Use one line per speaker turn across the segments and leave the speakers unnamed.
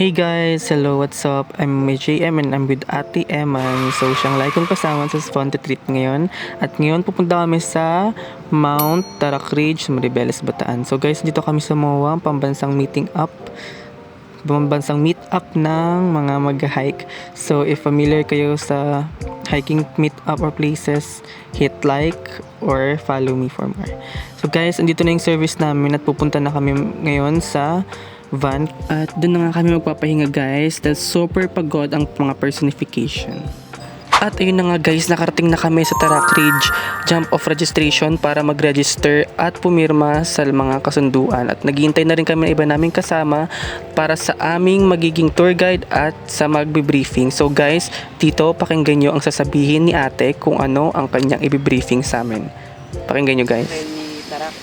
Hey guys! Hello, what's up? I'm JM and I'm with Ate Eman. So, siyang like kong kasama sa Sponte Trip ngayon. At ngayon, pupunta kami sa Mount Tarak Ridge, Maribeles, Bataan. So guys, dito kami sa MOA, pambansang meet up ng mga mag-hike. So, if familiar kayo sa hiking meet up or places, hit like or follow me for more. So guys, andito na yung service namin at pupunta na kami ngayon sa van at doon na nga kami magpapahinga guys dahil super pagod ang mga personification. At ayun na nga guys, nakarating na kami sa Tarak Ridge jump off registration para mag-register at pumirma sa mga kasunduan at naghihintay na rin kami ng iba naming kasama para sa aming magiging tour guide at sa magbe-briefing. So guys, dito pakinggan nyo ang sasabihin ni ate kung ano ang kanyang i-briefing sa amin. Pakinggan nyo guys.
Ni Tarak.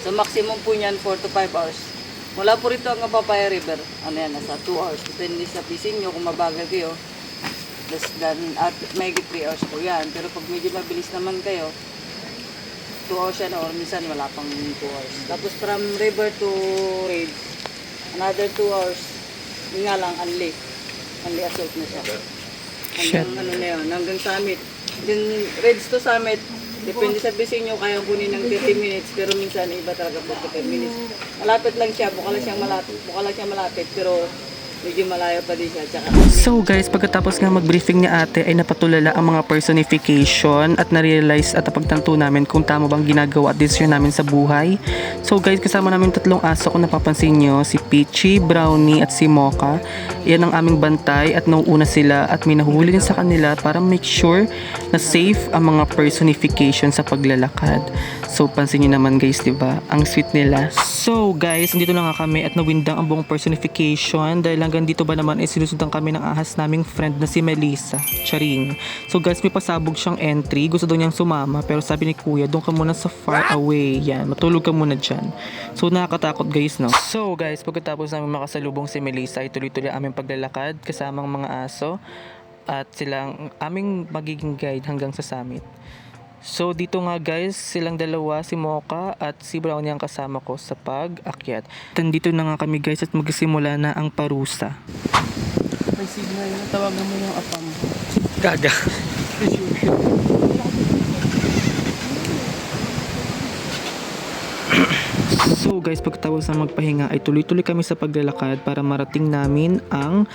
So maximum po niyan 4 to 5 hours. Mula po rito ang Papaya River, ano yan, nasa 2 hours. Depende sa pacing nyo, kung mabagal kayo, less than, at may 3 hours po yan. Pero pag medyo mabilis naman kayo, 2 hours yan, or minsan wala pang 2 hours. Tapos from river to ridge, another 2 hours, yun nga lang, unli assault na siya. Hanggang ano na yun, hanggang summit. Yung ridge to summit, depende sa pacing nyo, kaya kunin ng 30 minutes, pero minsan iba talaga 45 minutes. Malapit lang siya, buka lang siya malapit, pero medyo malayo pa din siya. Tsaka,
so guys, pagkatapos nga mag-briefing ni ate ay napatulala ang mga personification at na-realize at napagtanto namin kung tama bang ginagawa at desisyon namin sa buhay. So guys, kasama namin 3 aso kung napapansin nyo, si Peachy, Brownie at si Mocha. Yan ang aming bantay at nauuna sila at may nahuli din sa kanila para make sure na safe ang mga personification sa paglalakad. So pansin nyo naman guys, diba? Ang sweet nila. So guys, dito na nga kami at nawindang ang buong personification dahil hanggang dito ba naman ay sinusundan kami ng ahas naming friend na si Melissa. Charing. So guys, may pasabog siyang entry. Gusto daw niyang sumama pero sabi ni kuya, doon ka muna sa far away. Yan, matulog ka muna dyan. So nakakatakot guys, no? So guys, pagkatapos namin makasalubong si Melissa, ay tuloy-tuloy aming paglalakad kasamang mga aso at silang aming magiging guide hanggang sa summit. So dito nga guys, silang dalawa, si Mocha at si Brownie ang kasama ko sa pag-akyat. Dito na nga kami guys at magsimula na ang parusa.
may signal na tawagan mo yung apam.
Gaga. So guys, pagkatapos na magpahinga ay tuloy-tuloy kami sa paglalakad para marating namin ang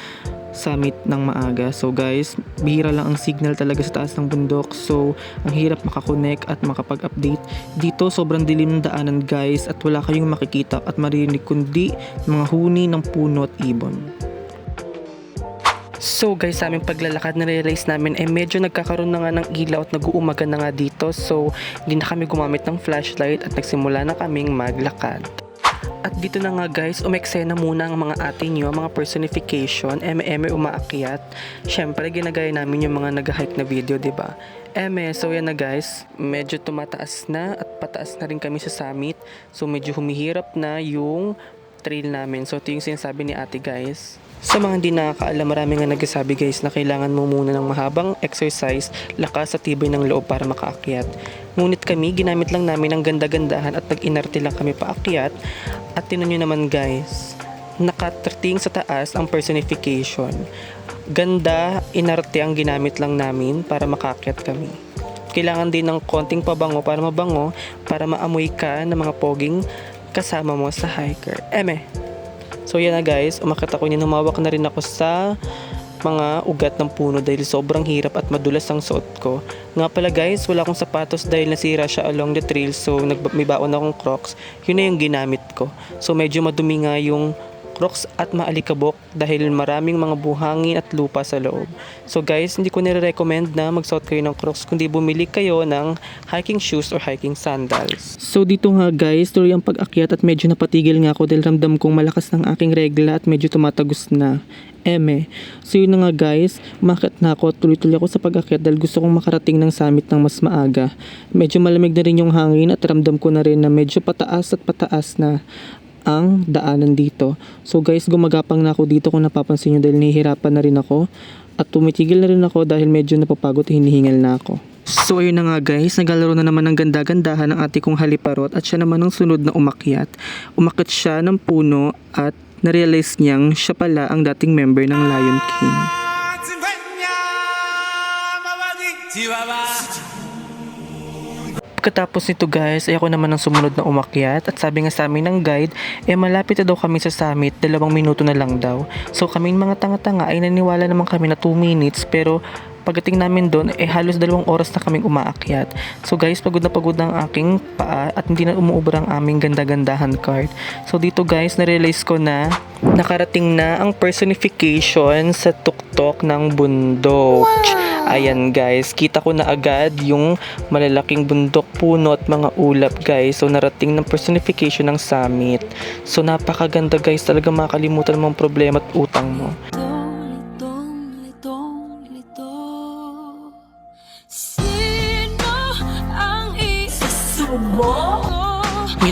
summit ng maaga. So guys, bihira lang ang signal talaga sa taas ng bundok. So, ang hirap makakonect at makapag-update. Dito, sobrang dilim ng daanan guys at wala kayong makikita at maririnig kundi mga huni ng puno at ibon. So guys, sa aming paglalakad na-realize namin ay medyo nagkakaroon na nga ng ilaw at nag-uumaga na nga dito. So, hindi na kami gumamit ng flashlight at nagsimula na kaming maglakad. At dito na nga guys, umeksena muna ang mga ate nyo, mga personification, eme umaakyat. Syempre, ginagaya namin yung mga nag-hike na video, diba? So yan na guys, medyo tumataas na at pataas na rin kami sa summit. So medyo humihirap na yung trail namin. So ito yung sinasabi ni ate guys. Sa mga hindi nakakaalam, marami nga nagsasabi guys na kailangan mo muna ng mahabang exercise, lakas at tibay ng loob para makaakyat. Ngunit kami, ginamit lang namin ang ganda-gandahan at nag-inarte lang kami paakyat. At tinan nyo naman guys, nakatrating sa taas ang personification. Ganda, inarte ang ginamit lang namin para makaakyat kami. Kailangan din ng konting pabango para mabango, para maamoy ka ng mga poging kasama mo sa hiker. So yan na guys, umakyat ako niyan, humawak na rin ako sa mga ugat ng puno dahil sobrang hirap at madulas ang suot ko. Nga pala guys, wala akong sapatos dahil nasira siya along the trail, so may baon akong Crocs. Yun na yung ginamit ko. So medyo madumi nga yung Crocs at maalikabok dahil maraming mga buhangin at lupa sa loob. So guys, hindi ko nire-recommend na magsuot kayo ng Crocs kundi bumili kayo ng hiking shoes or hiking sandals. So dito nga guys, tuloy ang pag-akyat at medyo napatigil nga ako dahil ramdam kong malakas ng aking regla at medyo tumatagos na. So yun na nga guys, umakyat na ako at tuloy-tuloy ako sa pag-akyat dahil gusto kong makarating ng summit ng mas maaga. Medyo malamig na rin yung hangin at ramdam ko na rin na medyo pataas at pataas na ang daanan dito. So guys, gumagapang na ako dito kung napapansin nyo dahil nahihirapan na rin ako at tumitigil na rin ako dahil medyo napapagod at hinihingal na ako. So ayun na nga guys, naglalaro na naman ng ganda-gandahan ng ate kong haliparot at siya naman ang sunod na umakyat. Umakyat siya ng puno at na-realize niyang siya pala ang dating member ng Lion King. Pagkatapos nito guys, ay ako naman ang sumunod na umakyat at sabi nga sa amin ng guide, malapit na daw kami sa summit, 2 minuto na lang daw. So kaming mga tanga-tanga ay naniwala naman kami na 2 minutes pero pagdating namin doon, halos 2 oras na kaming umaakyat. So guys, pagod na ang aking paa at hindi na umuubra ang aming ganda-gandahan card. So dito guys, na-realize ko na nakarating na ang personification sa tuktok ng bundok. Ayan guys, kita ko na agad yung malalaking bundok, puno at mga ulap guys. So narating ng personification ng summit. So napakaganda guys, talaga makakalimutan mo ang problema at utang mo.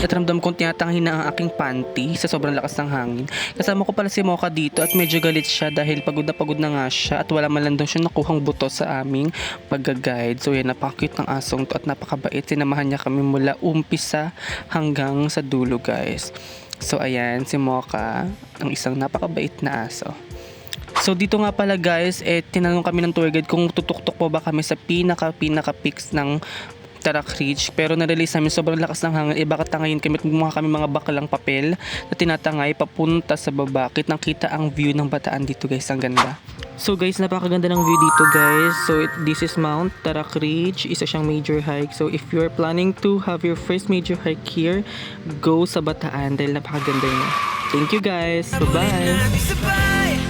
At ramdam kong tinatanghin na ang aking panty sa sobrang lakas ng hangin. Kasama ko pala si Mocha dito at medyo galit siya dahil pagod na nga siya at wala man lang daw siya nakuhang buto sa aming pag-guide. So yan, napaka-cute ng asong to at napakabait. Sinamahan niya kami mula umpisa hanggang sa dulo guys. So ayan, si Mocha, ang isang napakabait na aso. So dito nga pala guys, tinanong kami ng tour guide kung tutuktok po ba kami sa pinaka-peaks ng Tarak Ridge, pero na-release namin sobrang lakas ng hangin. Baka tangayin kami at gumawa kami mga bakalang papel na tinatangay papunta sa baba. Kitang-kita ang view ng Bataan dito guys, ang ganda. So guys, napakaganda ng view dito guys. So this is Mount Tarak Ridge, isa siyang major hike. So if you are planning to have your first major hike here, go sa Bataan dahil napakaganda niya. Thank you guys, bye-bye!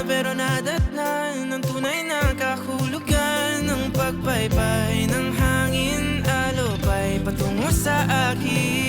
Pero nadatnan ng tunay na kahulugan ng pagbaybay ng hangin, alubay patungo sa akin.